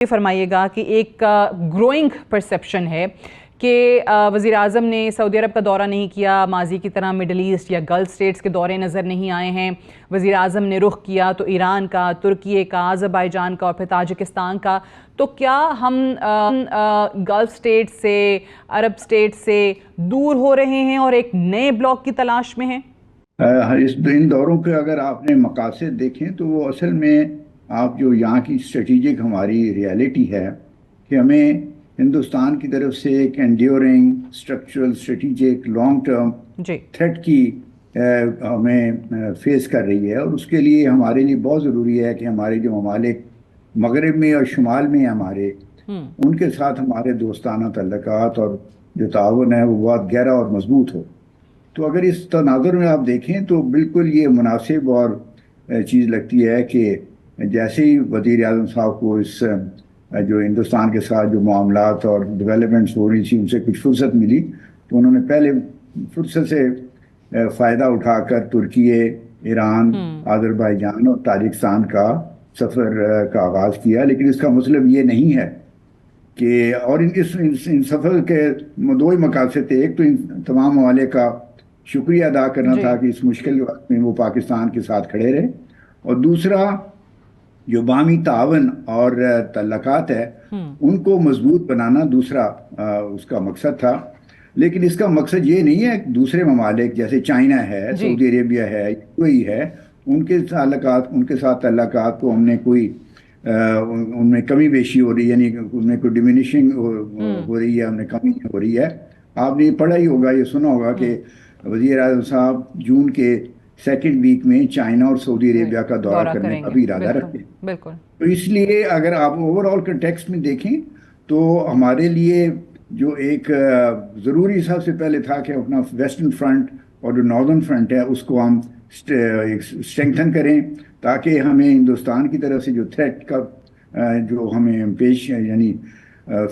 فرمائیے گا کہ ایک گروئنگ پرسیپشن ہے کہ وزیر اعظم نے سعودی عرب کا دورہ نہیں کیا، ماضی کی طرح مڈل ایسٹ یا گلف سٹیٹس کے دورے نظر نہیں آئے ہیں. وزیر اعظم نے رخ کیا تو ایران کا، ترکیے کا، آذربائیجان کا اور پھر تاجکستان کا. تو کیا ہم گلف سٹیٹ سے، عرب سٹیٹ سے دور ہو رہے ہیں اور ایک نئے بلاک کی تلاش میں ہیں؟ ان دوروں کے اگر آپ نے مقاصد دیکھیں تو وہ اصل میں آپ جو یہاں کی اسٹریٹجک ہماری ریالٹی ہے کہ ہمیں ہندوستان کی طرف سے ایک enduring structural strategic long term threat کی ہمیں فیس کر رہی ہے، اور اس کے لیے ہمارے لیے بہت ضروری ہے کہ ہمارے جو ممالک مغرب میں اور شمال میں ہمارے ان کے ساتھ ہمارے دوستانہ تعلقات اور جو تعاون ہے وہ بہت گہرا اور مضبوط ہو. تو اگر اس تناظر میں آپ دیکھیں تو بالکل یہ مناسب اور چیز لگتی ہے کہ جیسے ہی وزیر اعظم صاحب کو اس جو ہندوستان کے ساتھ جو معاملات اور ڈیولپمنٹس ہو رہی تھی ان سے کچھ فرصت ملی تو انہوں نے پہلے فرصت سے فائدہ اٹھا کر ترکیے، ایران، آذربائیجان اور تاجکستان کا سفر کا آغاز کیا. لیکن اس کا مطلب یہ نہیں ہے کہ اور ان سفر کے دو ہی مقاصد تھے. ایک تو ان تمام ممالک کا شکریہ ادا کرنا تھا کہ اس مشکل وقت میں وہ پاکستان کے ساتھ کھڑے رہے، اور دوسرا جو باہمی تعاون اور تعلقات ہے ان کو مضبوط بنانا دوسرا اس کا مقصد تھا. لیکن اس کا مقصد یہ نہیں ہے کہ دوسرے ممالک جیسے چائنا ہے، سعودی عربیہ ہے، کوئی ہے، ان کے ساتھ تعلقات کو ہم نے کوئی ان میں کمی بیشی ہو رہی ہے، یعنی ان میں کوئی ڈیمینشنگ ہو رہی ہے، ان میں کمی ہو رہی ہے. آپ نے پڑھا ہی ہوگا، یہ سنا ہوگا کہ وزیر اعظم صاحب جون کے سیکنڈ ویک میں چائنا اور سعودی عربیہ کا دورہ کرنے کا بھی ارادہ رکھتے ہیں. تو اس لیے اگر آپ اوور آل کنٹیکسٹ میں دیکھیں تو ہمارے لیے جو ایک ضروری سب سے پہلے تھا کہ اپنا ویسٹرن فرنٹ اور جو ناردرن فرنٹ ہے اس کو ہم اسٹرینگتھن کریں تاکہ ہمیں ہندوستان کی طرف سے جو تھریٹ کا جو ہمیں یعنی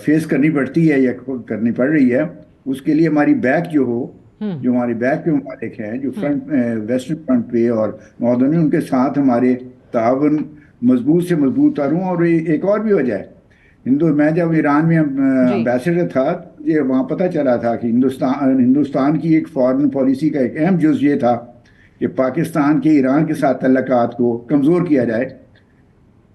فیس کرنی پڑتی ہے یا کرنی پڑ رہی ہے، اس کے لیے ہماری بیک جو ہمارے بیک پہ ممالک ہیں جو فرنٹ ویسٹرن فرنٹ پہ اور ناردرن ان کے ساتھ ہمارے تعاون مضبوط سے مضبوط تر ہوں. اور ایک اور بھی وجہ ہے، میں جب ایران میں امبیسڈر تھا یہ وہاں پتہ چلا تھا کہ ہندوستان کی ایک فارن پالیسی کا ایک اہم جز یہ تھا کہ پاکستان کے ایران کے ساتھ تعلقات کو کمزور کیا جائے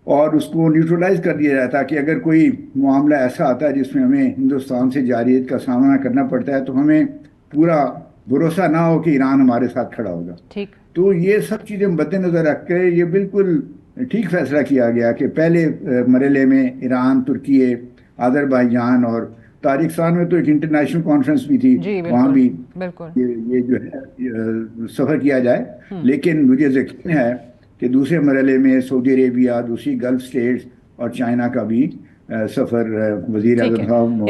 اور اس کو نیوٹرلائز کر دیا جائے، تاکہ اگر کوئی معاملہ ایسا آتا ہے جس میں ہمیں ہندوستان سے جارحیت کا سامنا کرنا پڑتا ہے تو ہمیں پورا بھروسہ نہ ہو کہ ایران ہمارے ساتھ کھڑا ہوگا. تو یہ سب چیزیں مد نظر رکھ کے یہ بالکل ٹھیک فیصلہ کیا گیا کہ پہلے مرحلے میں ایران، ترکیے، آذربائیجان اور تاجکستان میں تو ایک انٹرنیشنل کانفرنس بھی تھی، وہاں بھی یہ جو ہے سفر کیا جائے. لیکن مجھے یقین ہے کہ دوسرے مرحلے میں سعودی عربیہ، دوسری گلف سٹیٹس اور چائنا کا بھی سفر وزیر اعظم صاحب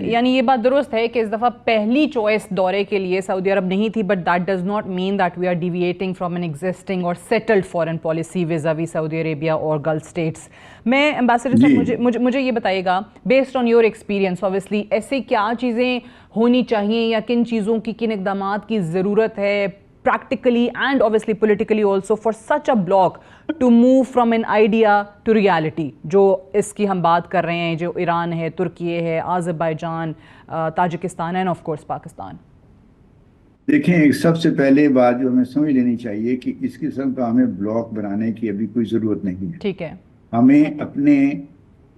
یعنی یہ بات درست ہے کہ اس دفعہ پہلی چوائس دورے کے لیے سعودی عرب نہیں تھی، but that does not mean that we are deviating from an existing اور settled foreign policy vis a vis Saudi Arabia اور گلف اسٹیٹس. میں امبیسڈر صاحب مجھے یہ بتائیے گا، based on your experience obviously ایسے کیا چیزیں ہونی چاہیے یا کن چیزوں کی، کن اقدامات کی ضرورت ہے practically and obviously politically also for such a bloc to move from an idea to reality؟ جو اس کی ہم بات کر رہے ہیں، جو ایران ہے، ترکیے ہے، Azerbaijan, Tajikistan and of course Pakistan. دیکھیں، سب سے پہلے بات جو ہمیں سمجھ لینی چاہیے کہ اس قسم کا ہمیں بلاک بنانے کی ابھی کوئی ضرورت نہیں ہے. ٹھیک ہے، ہمیں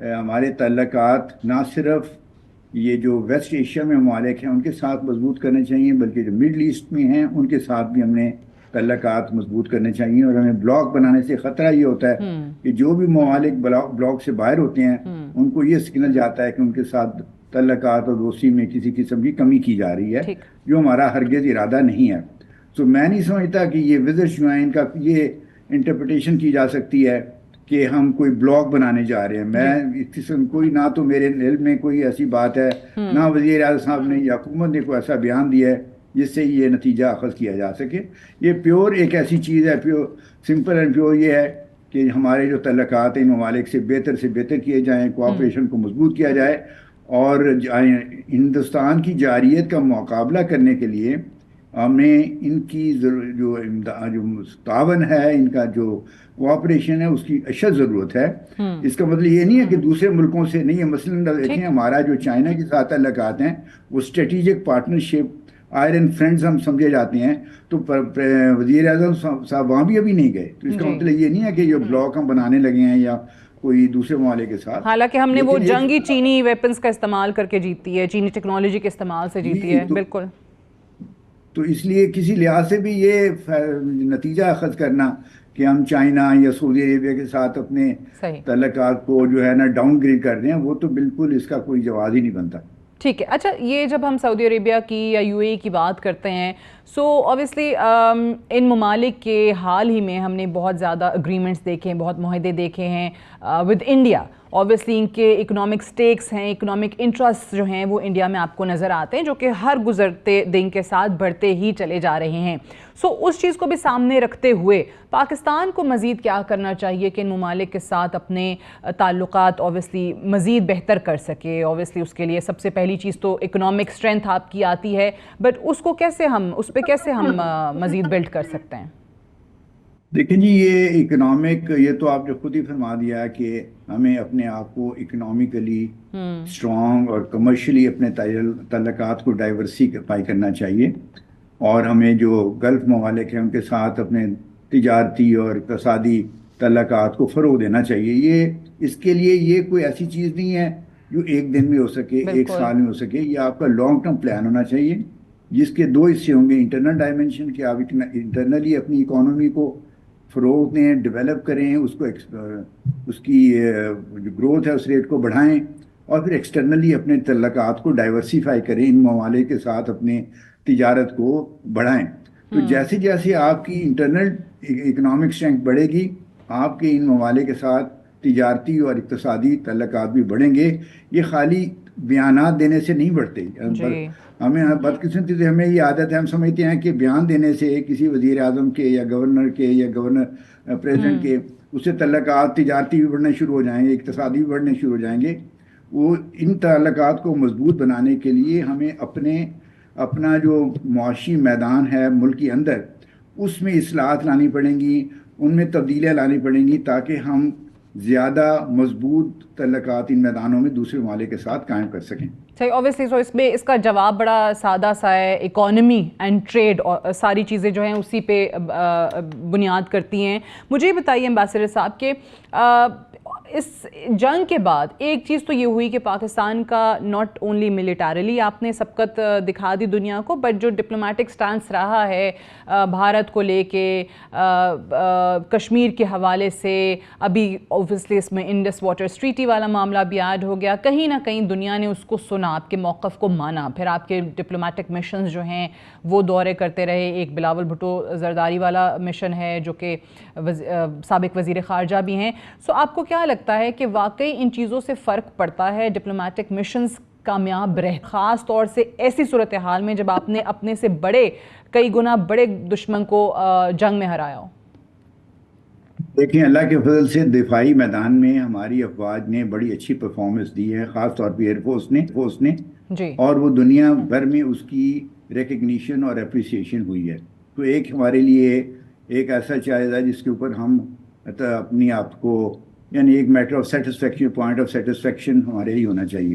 ہمارے تعلقات نہ صرف یہ جو ویسٹ ایشیا میں ممالک ہیں ان کے ساتھ مضبوط کرنے چاہیے، بلکہ جو مڈل ایسٹ میں ہیں ان کے ساتھ بھی ہم نے تعلقات مضبوط کرنے چاہیے. اور ہمیں بلاک بنانے سے خطرہ یہ ہوتا ہے کہ جو بھی ممالک بلاک سے باہر ہوتے ہیں ان کو یہ سگنل جاتا ہے کہ ان کے ساتھ تعلقات اور دوستی میں کسی قسم کی کمی کی جا رہی ہے، جو ہمارا ہرگز ارادہ نہیں ہے. تو میں نہیں سمجھتا کہ یہ وزٹ جو ہے ان کا یہ انٹرپریٹیشن کی جا سکتی ہے کہ ہم کوئی بلاک بنانے جا رہے ہیں. میں اس قسم کوئی نہ تو میرے علم میں کوئی ایسی بات ہے، نہ وزیر اعظم صاحب نے یا حکومت نے کوئی ایسا بیان دیا ہے جس سے یہ نتیجہ اخذ کیا جا سکے. یہ پیور ایک ایسی چیز ہے، پیور سمپل اینڈ پیور یہ ہے کہ ہمارے جو تعلقات ہیں ان ممالک سے بہتر کیے جائیں، کوآپریشن کو مضبوط کیا جائے، اور ہندوستان کی جارحیت کا مقابلہ کرنے کے لیے ہمیں ان کی جو تعاون ہے، ان کا جو کوآپریشن ہے، اس کی اشد ضرورت ہے۔ اس کا مطلب یہ نہیں ہے کہ دوسرے ملکوں سے نہیں ہے۔ مثلاً دیکھیں ہمارا جو چائنا کے ساتھ تعلقات ہیں وہ اسٹریٹجک پارٹنرشپ آئرن فرینڈز ہم سمجھے جاتے ہیں، تو وزیر اعظم صاحب وہاں بھی ابھی نہیں گئے، تو اس کا مطلب یہ نہیں ہے کہ یہ بلاک ہم بنانے لگے ہیں یا کوئی دوسرے ممالک کے ساتھ۔ حالانکہ ہم نے وہ جنگی چینی ویپنز کا استعمال کر کے جیتی ہے، چینی ٹیکنالوجی کے استعمال سے جیتی ہے، بالکل۔ تو اس لیے کسی لحاظ سے بھی یہ نتیجہ اخذ کرنا کہ ہم چائنا یا سعودی عربیہ کے ساتھ اپنے تعلقات کو جو ہے نا ڈاؤن گریڈ کر رہے ہیں، وہ تو بالکل اس کا کوئی جواز ہی نہیں بنتا۔ ٹھیک ہے، اچھا یہ جب ہم سعودی عربیہ کی یا یو اے ای کی بات کرتے ہیں، سو اوبیسلی ان ممالک کے حال ہی میں ہم نے بہت زیادہ اگریمنٹس دیکھے ہیں، بہت معاہدے دیکھے ہیں ود انڈیا۔ اوبیسلی ان کے اکنامک سٹیکس ہیں، اکنامک انٹرسٹ جو ہیں وہ انڈیا میں آپ کو نظر آتے ہیں، جو کہ ہر گزرتے دن کے ساتھ بڑھتے ہی چلے جا رہے ہیں۔ سو اس چیز کو بھی سامنے رکھتے ہوئے پاکستان کو مزید کیا کرنا چاہیے کہ ان ممالک کے ساتھ اپنے تعلقات اوبیسلی مزید بہتر کر سکے؟ اوبیسلی اس کے لیے سب سے پہلی چیز تو اکنامک اسٹرینتھ آپ کی آتی ہے، بٹ اس کو کیسے ہم مزید بلڈ کر سکتے ہیں؟ دیکھیں جی، یہ اکنامک، یہ تو آپ نے خود ہی فرما دیا کہ ہمیں اپنے آپ کو اکنامیکلی اسٹرانگ اور کمرشلی اپنے تعلقات کو ڈائیورسیفائی کرنا چاہیے، اور ہمیں جو گلف ممالک ہیں ان کے ساتھ اپنے تجارتی اور اقتصادی تعلقات کو فروغ دینا چاہیے۔ اس کے لیے یہ کوئی ایسی چیز نہیں ہے جو ایک دن میں ہو سکے، ایک سال میں ہو سکے۔ یہ آپ کا لانگ ٹرم پلان ہونا چاہیے، جس کے دو حصے ہوں گے: انٹرنل ڈائمنشن، کہ آپ انٹرنلی اپنی اکانومی کو فروغ دیں، ڈیولپ کریں، اس کی جو گروتھ ہے اس ریٹ کو بڑھائیں، اور پھر ایکسٹرنلی اپنے تعلقات کو ڈائیورسیفائی کریں، ان ممالک کے ساتھ اپنے تجارت کو بڑھائیں۔ تو جیسے جیسے آپ کی انٹرنل اکنامک اسٹرینتھ بڑھے گی، آپ کے ان ممالک کے ساتھ تجارتی اور اقتصادی تعلقات بھی بڑھیں گے۔ یہ خالی بیانات دینے سے نہیں بڑھتے۔ ہمیں بدقسمتی سے ہمیں یہ عادت ہے، ہم سمجھتے ہیں کہ بیان دینے سے کسی وزیر اعظم کے یا گورنر کے یا پریزیڈنٹ کے اس سے تعلقات تجارتی بھی بڑھنے شروع ہو جائیں گے، اقتصادی بھی بڑھنے شروع ہو جائیں گے۔ وہ ان تعلقات کو مضبوط بنانے کے لیے ہمیں اپنا جو معاشی میدان ہے ملک کے اندر، اس میں اصلاحات لانی پڑیں گی، ان میں تبدیلیاں لانی پڑیں گی، تاکہ ہم زیادہ مضبوط تعلقات ان میدانوں میں دوسرے ممالک کے ساتھ قائم کر سکیں۔ صحیح، اوبیسلی سو اس کا جواب بڑا سادہ سا ہے، اکانومی اینڈ ٹریڈ، اور ساری چیزیں جو ہیں اسی پہ بنیاد کرتی ہیں۔ مجھے یہ بتائیے ایمبیسڈر صاحب کہ اس جنگ کے بعد ایک چیز تو یہ ہوئی کہ پاکستان کا ناٹ اونلی ملیٹریلی آپ نے سبقت دکھا دی دنیا کو، بٹ جو ڈپلومیٹک سٹانس رہا ہے بھارت کو لے کے، کشمیر کے حوالے سے، ابھی اوبویسلی اس میں انڈس واٹرز ٹریٹی والا معاملہ بھی ایڈ ہو گیا، کہیں نہ کہیں دنیا نے اس کو سنا، آپ کے موقف کو مانا، پھر آپ کے ڈپلومیٹک مشنز جو ہیں وہ دورے کرتے رہے۔ ایک بلاول بھٹو زرداری والا مشن ہے جو کہ سابق وزیر خارجہ بھی ہیں۔ سو آپ کو کیا لگتا ہے کہ واقعی ان چیزوں سے فرق پڑتا ہے؟ ڈپلومیٹک مشنز کامیاب رہے، خاص طور سے ایسی صورتحال میں جب آپ نے اپنے سے کئی گنا بڑے دشمن کو جنگ میں ہرایا ہو؟ دیکھیں، اللہ کے فضل سے دفاعی میدان میں ہماری افواج نے بڑی اچھی پرفارمنس دی ہے، خاص طور پہ ایئر فورس نے جی، اور وہ دنیا بھر میں اس کی ریکگنیشن اور اپریسیشن ہوئی ہے۔ تو ایک ہمارے لیے ایک ایسا چیز ہے جس کے اوپر ہم اپنی آپ کو، یعنی ایک matter of satisfaction, point of satisfaction ہمارے لیے ہونا چاہیے۔